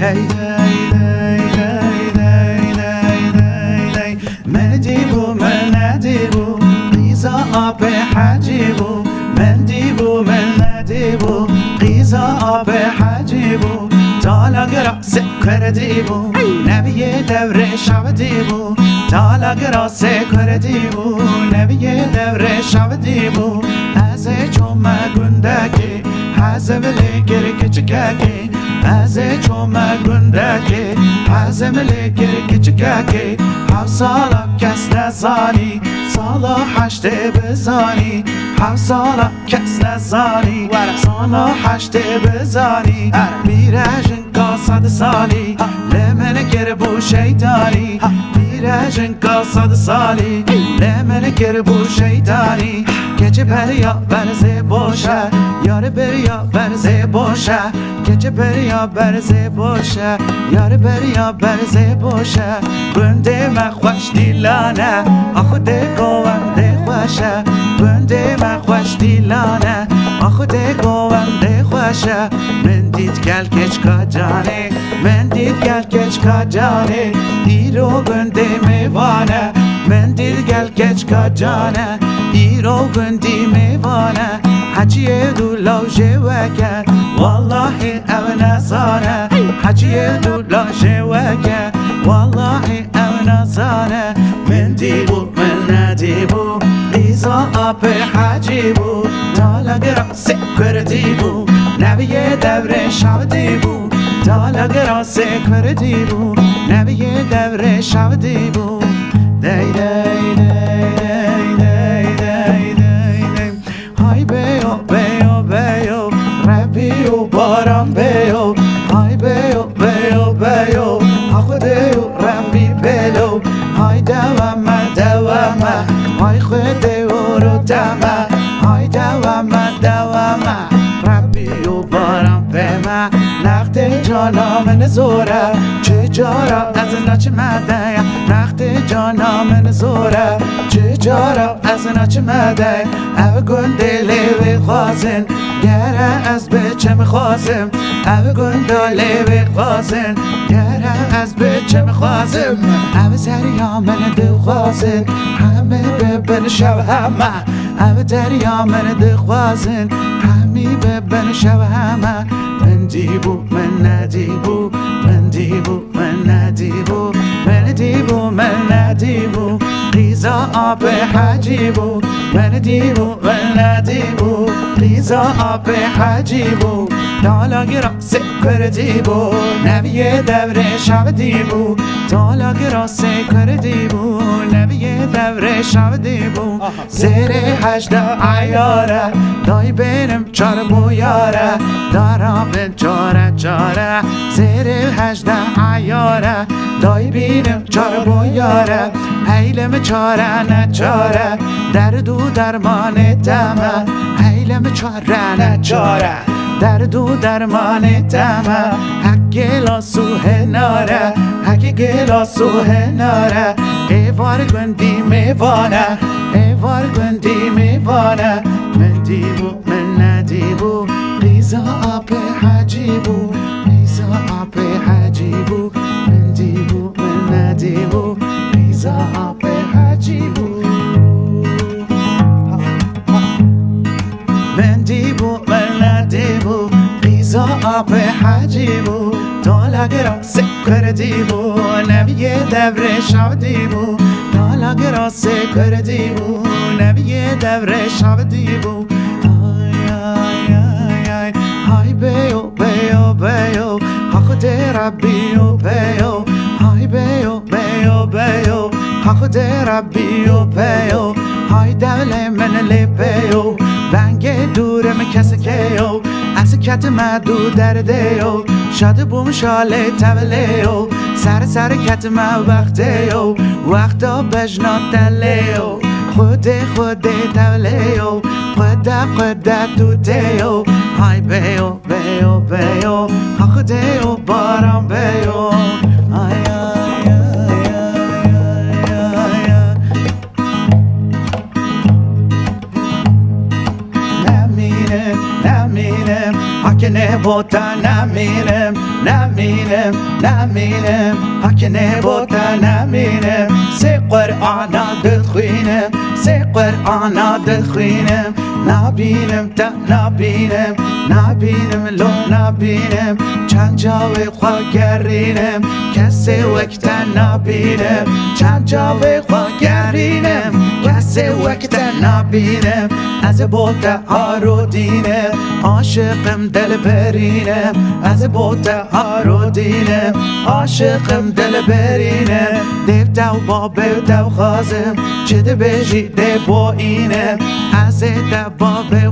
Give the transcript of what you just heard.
هی من دیبو من ندیبو قیزا آب حجیبو من دیبو من ندیبو قیزا آب حجیبو تالا گراس کردیبو نبی دور شب دیبو تالا گراس کردیبو نبی دور شب دیبو از چوم گندگی حزملی گرکچککی از چوم گندگی حزملی گرکچککی هف سالا کس نزانی سالا هشت بزانی هف سالا کس نزانی سالا هشت بزانی میرجن قاصد سالی لمن گربو شیطانی میرجن قاصد سالی لمن گربو شیطانی گچه بریا برزه باشه یار بریا برزه باشه گچه بریا برزه باشه یار بریا برزه باشه بنده مخوش دیلانه آخوده گوانده خوشه بنده مخوش دیلانه آخوده گوانده خوشه من دید گل کچ کا جانه من دید گل کچ کا جانه دیرو بنده میوانه من دید گل کچ کا جانه دیرو گندی میوانه حجی دولا جوکه والله او نزانه حجی دولا جوکه والله او نزانه من دیبو من ندیبو قیزا آب حجیبو تالا گراس کردیبو نبی دور شب دیبو تالا گراس کردیبو نبی دور شب دیبو دی دی دی های بیو بیو بیو ربیو باران بیو های بیو بیو بیو خودیو ربی بلو های دوامه دوامه های خودیو رو دمه های دوامه دوامه ربیو باران بمه نخت جانا من زوره چه جارا از نچ مده نخت جانا من زوره چه جارا از نچ مده او گندلی و خوازن گره از بچه مخوازم او گندلی و خوازن گره از بچه مخوازم او دریا من دو خوازن همه ببن شو همه او دریا من دو خوازن همی ببن شو همه من دیبو من ندیبو من دیبو من ندیبو من دیبو من ندیبو قیزا آب حجیبو من دیبو من ندیبو قیزا آب حجیبو تالا گراس کردیبو نبی دور شب دیبو تالا گراس کردیبو نبی دور شب دیبو زیر 18 عیاره دای بینم چار بویاره دارم بین چاره چاره زیر 18 عیاره دای بینم چار بویاره حیلم چاره نچاره درد و درمان دمه حیلم چاره نچاره درد و درمان دمه حق گلاس و هناره حق گلاس و هناره ایوار گندی میوانه ایوار گندی میوانه من دیبو من ندیبو قیزا آب حجیبو قیزا آب حجیبو من دیبو من ندیبو قیزا آب حجیبو من دیبو من ندیبو قیزا آب حجیبو تالا گراس کردیبو نبی دور شب دیبو تالا گراس کردیبو نبی دور شب دیبو های بیو بیو بیو خود ربیو بیو های بیو بیو بیو خود ربیو بیو های دل من لی بیو بنگ دورم کسی کیو از کت مدو دردیو شاد بوم شاله تولیو سر سر کت ما وقتیو وقتا بجنات دلیو خود تولیو قد توتیو های بیو بیو بیو خودیو باران بیو نمیرم حکنه بوتا نمیرم نمینم نمینم حکنه بوتا نمینم سی قرآن دل خوینم سی قرآن دل خوینم نبینم تا نبینم نبینم لو نبینم چند جاوی خواه گرینم کسی وقت نبینم چند جاوی خواه گرینم کسی وقت نبینم از بوت آرو دینم عاشقم دل برینم از بوت آرو دینم عاشقم دل برینم دیو دو بابه دو خازم چه ده بیجی ده با اینم از ده بابه